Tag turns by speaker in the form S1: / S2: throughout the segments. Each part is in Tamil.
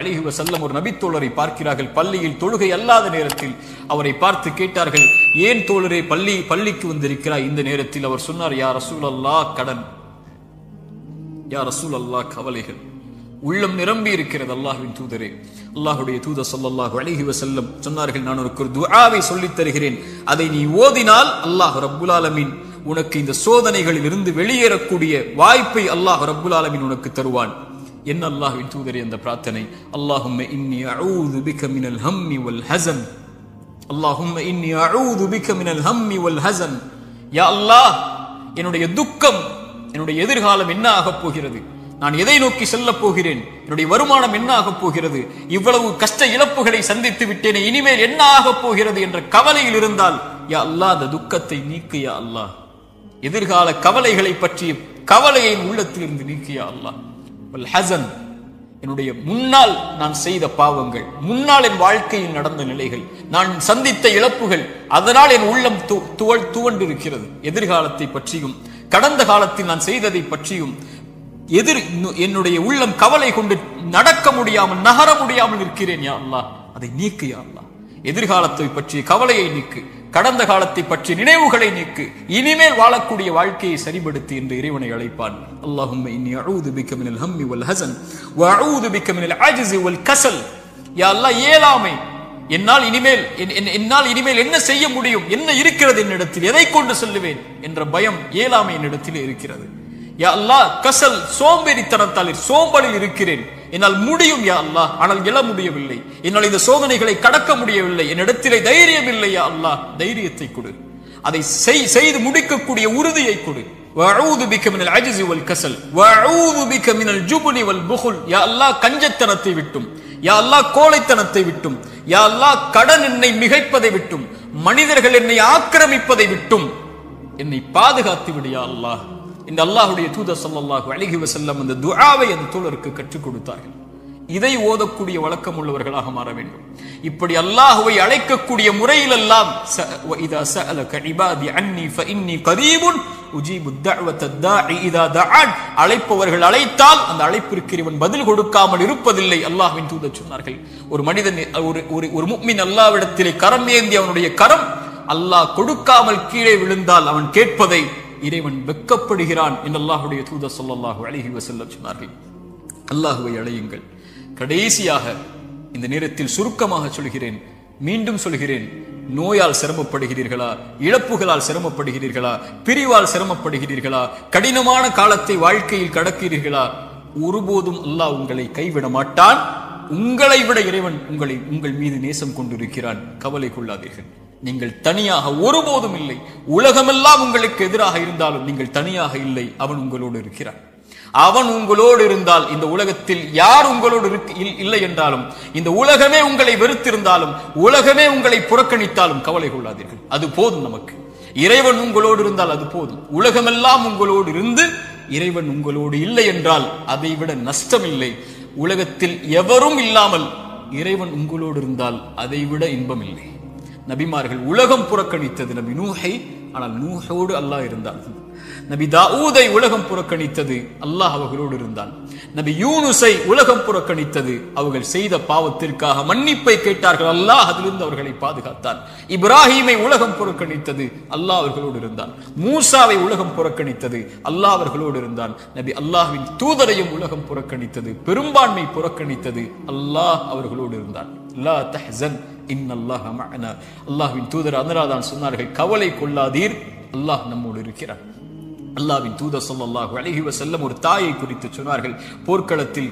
S1: அலைஹி வஸல்லம் ஒரு நபி தோழரை பார்க்கிறார்கள். பள்ளியில் தொழுகை அல்லாத நேரத்தில் அவரை பார்த்து கேட்டார்கள், ஏன் தோழரே பள்ளிக்கு வந்திருக்கிறாய் இந்த நேரத்தில்? அவர் சொன்னார், யா ரசூலல்லாஹ், கடன், யா ரசூலல்லாஹ், கவலைகள், உள்ளம் நிரம்பி இருக்கிறது அல்லாஹ்வின் தூதரே. அல்லாஹ்வுடைய தூதர் ஸல்லல்லாஹு அலைஹி வஸல்லம் சொன்னார்கள், நான் உனக்கு ஒரு துஆவை சொல்லித் தருகிறேன், அதை நீ ஓதினால் அல்லாஹ் ரப்புல் ஆலமீன் உனக்கு இந்த சோதனைகளில் இருந்து வெளியேறக்கூடிய வாய்ப்பை அல்லாஹ் ரப்புல் ஆலமீன் உனக்கு தருவான். என்ன அல்லாஹ்வின் தூதரே அந்த பிரார்த்தனை? அல்லாஹும்ம இன்னி அஊது பிக மினல் ஹம்மி வல் ஹஸன், அல்லாஹும்ம இன்னி அஊது பிக மினல் ஹம்மி வல் ஹஸன். யா அல்லாஹ், என்னுடைய துக்கம், என்னுடைய எதிர்காலம் என்ன ஆகப் போகிறது, நான் எதை நோக்கி செல்ல போகிறேன், என்னுடைய வருமானம் என்ன ஆகப் போகிறது, இவ்வளவு கஷ்ட இழப்புகளை சந்தித்து விட்டேனே, இனிமேல் என்ன ஆகப் போகிறது என்ற கவலையில் இருந்தால், யா அல்லாஹ், அந்த துக்கத்தை நீக்கு யா அல்லாஹ். எதிர்கால கவலைகளை பற்றிய கவலையை உள்ளத்திலிருந்து நீக்கு யா அல்லாஹ். வல் ஹஸன், என்னுடைய முன்னால் நான் செய்த பாவங்கள், முன்னால் என் வாழ்க்கையில் நடந்த நிலைகள், நான் சந்தித்த இழப்புகள், அதனால் என் உள்ளம் துவண்டிருக்கிறது. எதிர்காலத்தை பற்றியும் கடந்த காலத்தில் நான் செய்ததை பற்றியும் என்னுடைய உள்ளம் கவலை கொண்டு நடக்க முடியாமல், நகர முடியாமல் இருக்கிறேன் யா அல்லாஹ். அதை நீக்கு யா அல்லாஹ். எதிர்காலத்தை பற்றிய கவலையை நீக்கு, கடந்த காலத்தை பற்றிய நினைவுகளை நீக்கு, இனிமேல் வாழக்கூடிய வாழ்க்கையை சரிபடுத்தி என்று இறைவனை அழைப்பான். அல்லாஹும்ம இன்னி அஊது பிக மினல் ஹம்மி வல் ஹஸன் வ அஊது பிக மினல் அஜ்ஸி வல் கஸல். யா அல்லாஹ், இயலாமை, என்னால் இனிமேல் என்ன செய்ய முடியும், என்ன இருக்கிறது என்னிடத்தில், எதை கொண்டு செல்லுவேன் என்ற பயம், இயலாமை என்னிடத்தில் இருக்கிறது. யா அல்லாஹ், கசல், சோம்பேறித்தனத்தால் சோம்பலில் இருக்கிறேன், என்னால் முடியும் யா அல்லாஹ், ஆனால் எழ முடியவில்லை, என்னால் இந்த சோதனைகளை கடக்க முடியவில்லை, என்னிடத்திலே தைரியம் இல்லை யா அல்லாஹ், தைரியத்தை கொடு, அதை செய்து முடிக்கக்கூடிய உறுதியை கொடு. வஅஊது பிக மினல் அஜ்ஸி வல் கஸல் வஅஊது பிக மினல் ஜுப்னி வல் புகுல். யா அல்லாஹ், கஞ்சத்தனத்தை விட்டும், யா அல்லாஹ், கோழைத்தனத்தை விட்டும், யா அல்லாஹ், கடன் என்னை மிகைப்பதை விட்டும், மனிதர்கள் என்னை ஆக்கிரமிப்பதை விட்டும் என்னை பாதுகாத்து விடு யா அல்லாஹ். இந்த அல்லாஹ்வுடைய தூதர் ஸல்லல்லாஹு அலைஹி வஸல்லம் அந்த துஆவை அந்த தோழருக்கு கற்றுக் கொடுத்தார்கள். இதை ஓதக்கூடிய வழக்கம் உள்ளவர்களாக மாற வேண்டும். இப்படி அல்லாஹ்வை அழைக்கக்கூடிய முறையிலெல்லாம் இதா சஅலக இபாதி அன்னி ஃபஇன்னி கரீபுன் உஜீபு தஅவத தாஇ இதா தஆன். அழைப்பவர்கள் அழைத்தால் அந்த அழைப்பிற்கு இவன் பதில் கொடுக்காமல் இருப்பதில்லை. அல்லாஹ்வின் தூதர் சொன்னார்கள், ஒரு மனிதன், ஒரு முஃமின் அல்லாஹ்விடத்திலே கரம் ஏந்தி அவனுடைய கரம் அல்லாஹ் கொடுக்காமல் கீழே விழுந்தால் அவன் கேட்பதை இறைவன் வெட்கப்படுகிறான் என்று அல்லாஹ்வுடைய தூதர் ஸல்லல்லாஹு அலைஹி வஸல்லம் சொன்னார்கள். அல்லாஹ்வை அழையுங்கள். கடைசியாக இந்த நேரத்தில் சுருக்கமாக சொல்கிறேன், மீண்டும் சொல்கிறேன், நோயால் சிரமப்படுகிறீர்களா, இழப்புகளால் சிரமப்படுகிறீர்களா, பிரிவால் சிரமப்படுகிறீர்களா, கடினமான காலத்தை வாழ்க்கையில் கடக்கிறீர்களா, ஒருபோதும் அல்லாஹ் உங்களை கைவிட மாட்டான். உங்களை விட இறைவன் உங்கள் மீது நேசம் கொண்டிருக்கிறான். கவலை கொள்ளாதீர்கள். நீங்கள் தனியாக ஒருபோதும் இல்லை. உலகமெல்லாம் உங்களுக்கு எதிராக இருந்தாலும் நீங்கள் தனியாக இல்லை. அவன் உங்களோடு இருக்கிறான். அவன் உங்களோடு இருந்தால், இந்த உலகத்தில் யார் உங்களோடு இல்லை என்றாலும், இந்த உலகமே உங்களை வெறுத்திருந்தாலும், உலகமே உங்களை புறக்கணித்தாலும் கவலை கொள்ளாதீர்கள். அது போதும் நமக்கு. இறைவன் உங்களோடு இருந்தால் அது போதும். உலகமெல்லாம் உங்களோடு இருந்து இறைவன் உங்களோடு இல்லை என்றால் அதை விட நஷ்டம் இல்லை. உலகத்தில் எவரும் இல்லாமல் இறைவன் உங்களோடு இருந்தால் அதை விட இன்பம் இல்லை. நபிமார்கள் உலகம் புறக்கணித்தது நபி நூஹை, ஆனால் நூஹோடு அல்லாஹ் இருந்தான். நபி தாவூதை உலகம் புறக்கணித்தது, அல்லாஹ் அவர்களோடு இருந்தான். நபி யூனுஸை உலகம் புறக்கணித்தது, அவர்கள் செய்த பாவத்திற்காக மன்னிப்பை கேட்டார்கள், அல்லாஹ் அதிலிருந்து அவர்களை பாதுகாத்தான். இப்ராஹீமை உலகம் புறக்கணித்தது, அல்லாஹ் அவர்களோடு இருந்தான். மூசாவை உலகம் புறக்கணித்தது, அல்லாஹ் அவர்களோடு இருந்தான். நபி அல்லாஹ்வின் தூதரையும் உலகம் புறக்கணித்தது, பெரும்பான்மை புறக்கணித்தது, அல்லாஹ் அவர்களோடு இருந்தான். லா தஹ்சன் இன்னல்லாஹ மஅனா. அல்லாஹ்வின் தூதர் அதனால்தான் சொன்னார்கள், கவலை கொள்ளாதீர், அல்லாஹ் நம்மோடு இருக்கிறார். அல்லாஹ்வின் தூதர் ஸல்லல்லாஹு அலைஹி வஸல்லம் ஒரு தாயை குறித்து சொன்னார்கள். போர்க்களத்தில்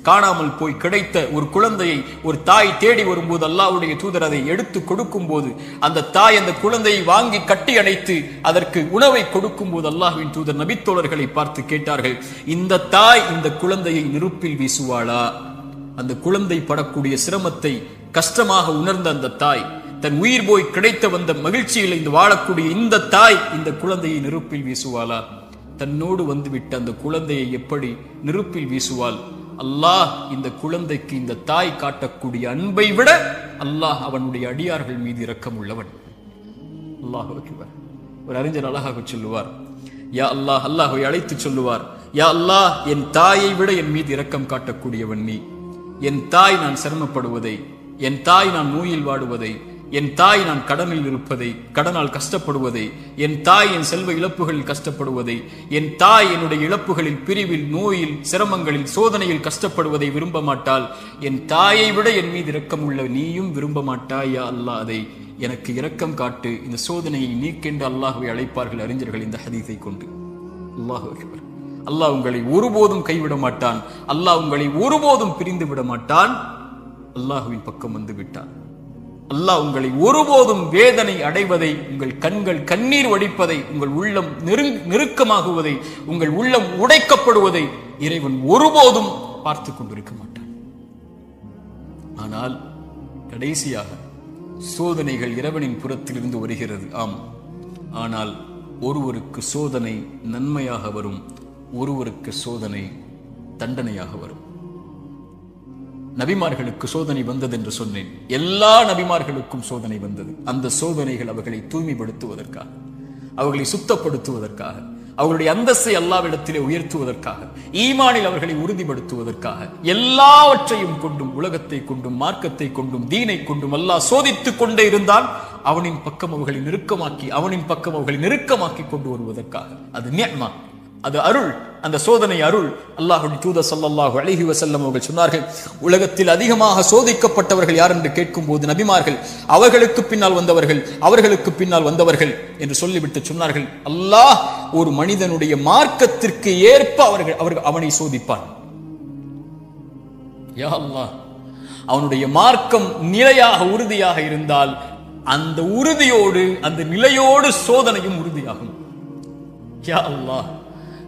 S1: காணாமல் போய் கிடைத்த ஒரு குழந்தையை ஒரு தாய் தேடி வரும்போது அல்லாஹ்வுடைய தூதர் அதை எடுத்து கொடுக்கும் போது, அந்த தாய் அந்த குழந்தையை வாங்கி கட்டி அணைத்து அதற்கு உணவை கொடுக்கும் போது அல்லாஹ்வின் தூதர் நபித்தோழர்களை பார்த்து கேட்டார்கள், இந்த தாய் இந்த குழந்தையை நெருப்பில் வீசுவாளா? அந்த குழந்தை படக்கூடிய சிரமத்தை கஷ்டமாக உணர்ந்த அந்த தாய், தன் உயிர் போய் கிடைத்த வந்த மகிழ்ச்சியில் இந்த வாழக்கூடிய இந்த தாய் இந்த குழந்தையை நெருப்பில் வீசுவாளா? தன்னோடு வந்துவிட்ட அந்த குழந்தையை எப்படி நெருப்பில் வீசுவாள்? அல்லாஹ் இந்த குழந்தைக்கு இந்த தாய் காட்டக்கூடிய அன்பை விட அல்லாஹ் அவனுடைய அடியார்கள் மீது இரக்கம் உள்ளவன். அல்லாஹ் அக்பர். ஒரு அறிஞர் அழகாக சொல்லுவார், யா அல்லாஹ், அல்லாஹ்வை அழைத்து சொல்லுவார், யா அல்லாஹ், என் தாயை விட என் மீது இரக்கம் காட்டக்கூடியவன் நீ. என் தாய் நான் சிரமப்படுவதை, என் தாய் நான் நோயில் வாடுவதை, என் தாய் நான் கடனில் இருப்பதை, கடனால் கஷ்டப்படுவதை, என் தாய் என் செல்வ இழப்புகளில் கஷ்டப்படுவதை, என் தாய் என்னுடைய இழப்புகளில், பிரிவில், நோயில், சிரமங்களில், சோதனையில் கஷ்டப்படுவதை விரும்ப மாட்டாள். என் தாயை விட என் மீது இரக்கம் உள்ள நீயும் விரும்ப மாட்டாய் யா அல்லாஹ், அதை எனக்கு இரக்கம் காட்டு, இந்த சோதனையை நீக்கென்று அல்லாஹ்வை அழைப்பார்கள் அறிஞர்கள் இந்த ஹதீஸை கொண்டு. அல்லாஹு அக்பர். அல்லாஹ் உங்களை ஒருபோதும் கைவிட மாட்டான். அல்லாஹ் உங்களை ஒருபோதும் பிரிந்து விட மாட்டான். அல்லாஹுவின் பக்கம் வந்து விட்டான். அல்லாஹ் உங்களை ஒருபோதும் வேதனை அடைவதை, உங்கள் கண்கள் கண்ணீர் வடிப்பதை, உங்கள் உள்ளம் நெருக்கமாகுவதை, உங்கள் உள்ளம் உடைக்கப்படுவதை இறைவன் ஒருபோதும் பார்த்து கொண்டிருக்க மாட்டான். ஆனால் கடைசியாக சோதனைகள் இறைவனின் புறத்திலிருந்து வருகிறது. ஆம், ஆனால் ஒருவருக்கு சோதனை நன்மையாக வரும், ஒருவருக்கு சோதனை தண்டனையாக வரும். நபிமார்களுக்கு சோதனை வந்தது என்று சொன்னேன். எல்லா நபிமார்களுக்கும் சோதனை வந்தது. அந்த சோதனைகள் அவர்களை தூய்மைப்படுத்துவதற்காக, அவர்களை சுத்தப்படுத்துவதற்காக, அவர்களுடைய அந்தஸ்தை அல்லாஹ்விடத்திலே உயர்த்துவதற்காக, ஈமானில் அவர்களை உறுதிப்படுத்துவதற்காக, எல்லாவற்றையும் கொண்டும், உலகத்தை கொண்டும், மார்க்கத்தை கொண்டும், தீனை கொண்டும் அல்லாஹ் சோதித்துக் கொண்டே இருந்தால் அவனின் பக்கம் அவர்களை நெருக்கமாக்கி, அவனின் பக்கம் அவர்களை நெருக்கமாக்கி கொண்டு வருவதற்காக. அது நிஅமா, அது அருள். அந்த சோதனை அருள். அல்லாஹ்வுடைய தூதர் ஸல்லல்லாஹு அலைஹி வஸல்லம் அவர்கள் சொன்னார்கள், உலகத்தில் அதிகமாக சோதிக்கப்பட்டவர்கள் யார் என்று கேட்கும் போது நபிமார்கள், அவர்களுக்கு பின்னால் வந்தவர்கள், அவர்களுக்கு பின்னால் வந்தவர்கள் என்று சொல்லிவிட்டு சொன்னார்கள், அல்லாஹ் ஒரு மனிதனுடைய மார்க்கத்திற்கு ஏற்ப அவனை சோதிப்பான். யா அல்லாஹ், அவனுடைய மார்க்கம் நிலையாக உறுதியாக இருந்தால் அந்த உறுதியோடு, அந்த நிலையோடு சோதனையும் உறுதியாகும். யா அல்லாஹ்.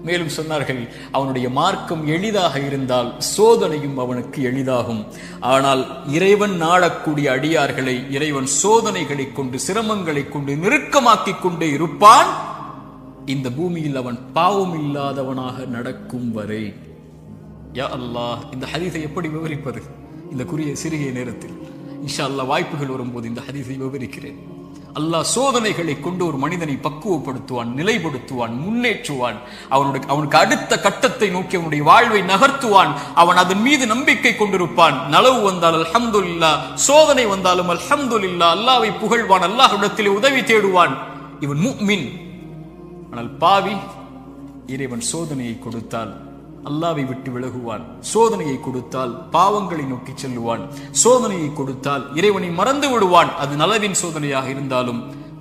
S1: மேலும் சொன்னார்கள், அவனுடைய மார்க்கம் எளிதாக இருந்தால் சோதனையும் அவனுக்கு எளிதாகும். ஆனால் இறைவன் நாடக்கூடிய அடியார்களை இறைவன் சோதனைகளை கொண்டு, சிரமங்களை கொண்டு நெருக்கமாக்கிக் கொண்டே இருப்பான், இந்த பூமியில் அவன் பாவம் இல்லாதவனாக நடக்கும் வரை. யா அல்லாஹ், இந்த ஹதீஸை எப்படி விவரிப்பது இந்த சிறிய நேரத்தில்? இன்ஷா அல்லாஹ் வாய்ப்புகள் வரும்போது இந்த ஹதீஸை விவரிக்கிறேன். அல்லாஹ் சோதனைகளை கொண்டு ஒரு மனிதனை பக்குவப்படுத்துவான், நிலைப்படுத்துவான், முன்னேற்றுவான். அவனுக்கு அடுத்த கட்டத்தை நோக்கி அவனுடைய வாழ்வை நகர்த்துவான். அவன் அதன் மீது நம்பிக்கை கொண்டிருப்பான். நலவு வந்தால் அல்ஹம்துலில்லாஹ், சோதனை வந்தாலும் அல்ஹம்துலில்லாஹ், அல்லாஹ்வை புகழ்வான், அல்லாஹ்விடத்திலே உதவி தேடுவான். இவன் முஃமின். ஆனால் பாவி, இறைவன் சோதனையை கொடுத்தால் அல்லாஹ்வை விட்டு விலகுவான், சோதனையை கொடுத்தால் பாவங்களை நோக்கி செல்லுவான், சோதனையை கொடுத்தால் இறைவனை மறந்து விடுவான். அது நலவின் சோதனையாக இருந்தாலும்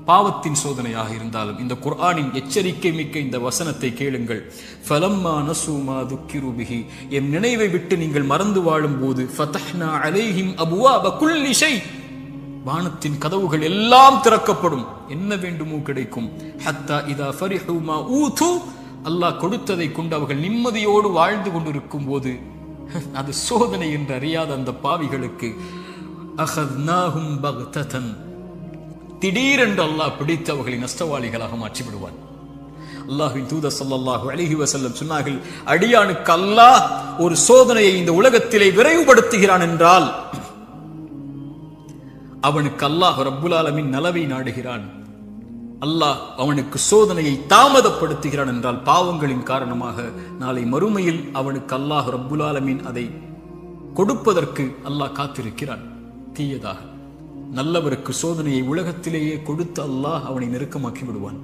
S1: பாவத்தின் சோதனையாக இருந்தாலும். இந்த குர்ஆனின் எச்சரிக்கை மிக்க இந்த வசனத்தை கேளுங்கள். ஃபலம்மா நஸூ மா துக்கிரு பிஹி, என் நினைவை விட்டு நீங்கள் மறந்து வாழும் போது, ஃபதஹ்னா அலைஹிம் அபுவாப குல்லி ஷை, வானத்தின் கதவுகள் எல்லாம் திறக்கப்படும், என்ன வேண்டுமோ கிடைக்கும். ஹத்தா இதா ஃபரிஹு மா ஊது, அல்லாஹ் கொடுத்ததை கொண்டு அவர்கள் நிம்மதியோடு வாழ்ந்து கொண்டிருக்கும் போது, அது சோதனை என்று அறியாத அந்த பாவிகளுக்கு அஹத்னாஹும் பக்ததன், திடீரென்று அல்லாஹ் பிடித்து அவர்களை நஷ்டவாளிகளாக மாற்றிவிடுவான். அல்லாஹ்வின் தூதர் ஸல்லல்லாஹு அலைஹி வஸல்லம் சொன்னார்கள், அடியானுக்கு அல்லாஹ் ஒரு சோதனையை இந்த உலகத்திலே விரைவுபடுத்துகிறான் என்றால் அவனுக்கு அல்லாஹ் ரப்புல் ஆலமீன் நலவை நாடுகிறான். அல்லாஹ் அவனுக்கு சோதனையை தாமதப்படுத்துகிறான் என்றால் பாவங்களின் காரணமாக நாளை மறுமையில் அவனுக்கு அல்லாஹ் ரப்புல் ஆலமீன் அதை கொடுப்பதற்கு அல்லாஹ் காத்திருக்கிறான். தீயதாக நல்லவருக்கு சோதனையை உலகத்திலேயே கொடுத்து அல்லாஹ் அவனை நெருக்கமாக்கி விடுவான்.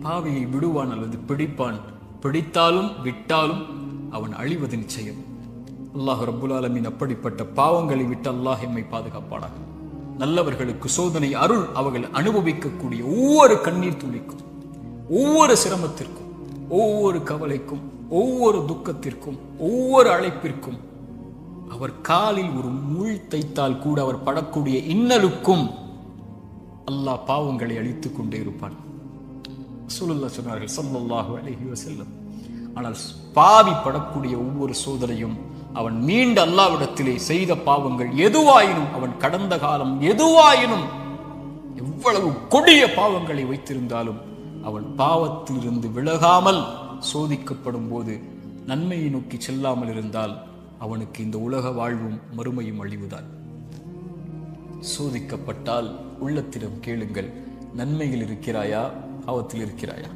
S1: பாவியை விடுவான் அல்லது பிடிப்பான். பிடித்தாலும் விட்டாலும் அவன் அழிவது நிச்சயம். அல்லாஹ் ரப்புல் ஆலமீன் அப்படிப்பட்ட பாவங்களை விட்டு அல்லாஹ் எம்மை பாதுகாப்பானாக. நல்லவர்களுக்கு சோதனை அருள். அவர்கள் அனுபவிக்கக்கூடிய ஒவ்வொரு கண்ணீர் துளிக்கும், ஒவ்வொரு சிரமத்திற்கும், ஒவ்வொரு கவலைக்கும், ஒவ்வொரு துக்கத்திற்கும், ஒவ்வொரு அழைப்பிற்கும், அவர் காலில் ஒரு முள் தைத்தால் கூட அவர் படக்கூடிய இன்னலுக்கும் அல்லாஹ் பாவங்களை அழித்துக் கொண்டே இருப்பான். ரசூலுல்லாஹ் சொன்னார்கள் ஸல்லல்லாஹு அலைஹி வஸல்லம், ஆனால் பாவி படக்கூடிய ஒவ்வொரு சோதனையும் அவன் மீண்ட அல்லாஹ்விடத்திலே செய்த பாவங்கள் எதுவாயினும், அவன் கடந்த காலம் எதுவாயினும், எவ்வளவு கொடிய பாவங்களை வைத்திருந்தாலும் அவன் பாவத்திலிருந்து விலகாமல் சோதிக்கப்படும் போது நன்மையை நோக்கி செல்லாமல் இருந்தால் அவனுக்கு இந்த உலக வாழ்வும் மறுமையும் அழிவுதான். சோதிக்கப்பட்டால் உள்ளத்திடம் கேளுங்கள், நன்மையில் இருக்கிறாயா, பாவத்தில் இருக்கிறாயா?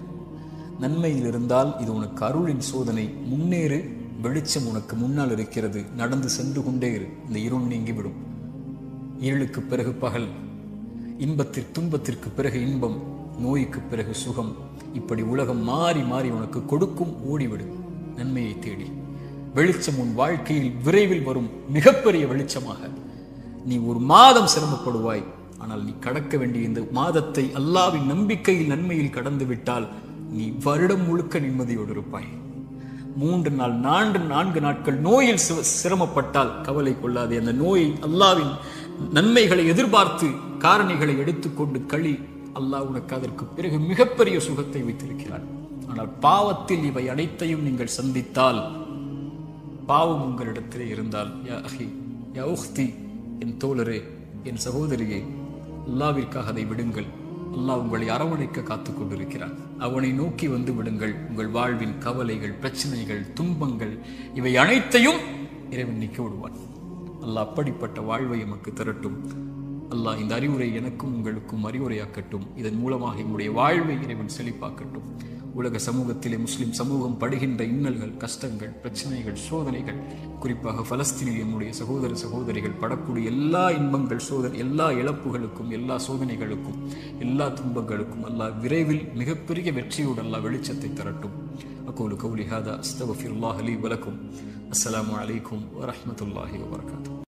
S1: நன்மையில் இருந்தால் இது உனக்கு அருளின் சோதனை, முன்னேறு. வெளிச்சம் உனக்கு முன்னால் இருக்கிறது, நடந்து சென்று கொண்டே இரு. இந்த இருள் நீங்கிவிடும். இருளுக்கு பிறகு பகல், துன்பத்திற்கு பிறகு இன்பம், நோய்க்கு பிறகு சுகம். இப்படி உலகம் மாறி மாறி உனக்கு கொடுக்கும். ஓடிவிடு நன்மையை தேடி. வெளிச்சம் உன் வாழ்க்கையில் விரைவில் வரும், மிகப்பெரிய வெளிச்சமாக. நீ ஒரு மாதம் சிரமப்படுவாய், ஆனால் நீ கடக்க வேண்டிய இந்த மாதத்தை அல்லாஹ்வின் நம்பிக்கையில் நன்மையில் கடந்து விட்டால் நீ வருடம் முழுக்க நிம்மதியோடு இருப்பாய். 3 நாள் 4 நாட்கள் நோயில் சிரமப்பட்டால் கவலை கொள்ளாதே. அந்த நோயை அல்லாஹ்வின் நன்மைகளை எதிர்பார்த்து காரணிகளை எடுத்துக்கொண்டு களி. அல்லாஹ் உனக்கு அதற்கு பிறகு மிகப்பெரிய சுகத்தை வைத்திருக்கிறான். ஆனால் பாவத்தில் இவை அனைத்தையும் நீங்கள் சந்தித்தால், பாவம் உங்களிடத்திலே இருந்தால், யா அஹி யா உக்தி, என் தோழரே, என் சகோதரியே, அல்லாஹ்விற்காக அதை விடுங்கள். அல்லாஹ் உங்களை அரவணைக்க காத்துக் கொண்டிருக்கிறான். அவனை நோக்கி வந்து விடுங்கள். உங்கள் வாழ்வின் கவலைகள், பிரச்சனைகள், துன்பங்கள் இவை அனைத்தையும் இறைவன் நீக்கி விடுவான். அல்லாஹ் அப்படிப்பட்ட வாழ்வை எமக்கு தரட்டும். அல்லாஹ் இந்த அறிவுரை எனக்கும் உங்களுக்கும் அறிவுரையாக்கட்டும். இதன் மூலமாக என்னுடைய வாழ்வை இறைவன் செழிப்பாக்கட்டும். உலக சமூகத்திலே முஸ்லிம் சமூகம் படுகின்ற இன்னல்கள், கஷ்டங்கள், பிரச்சனைகள், சோதனைகள், குறிப்பாக பலஸ்தீனில் என்னுடைய சகோதர சகோதரிகள் படக்கூடிய எல்லா இன்பங்கள், எல்லா இழப்புகளுக்கும், எல்லா சோதனைகளுக்கும், எல்லா துன்பங்களுக்கும் அல்லாஹ் விரைவில் மிகப்பெரிய வெற்றியோடு அல்லாஹ் வெளிச்சத்தை தரட்டும். அகூலு கௌலி ஹாதா அஸ்தக்ஃபிருல்லாஹ் லீ வலக்கும். அஸ்ஸலாமு அலைக்கும் வரஹ்மத்துல்லாஹி வபரகாத்துஹு.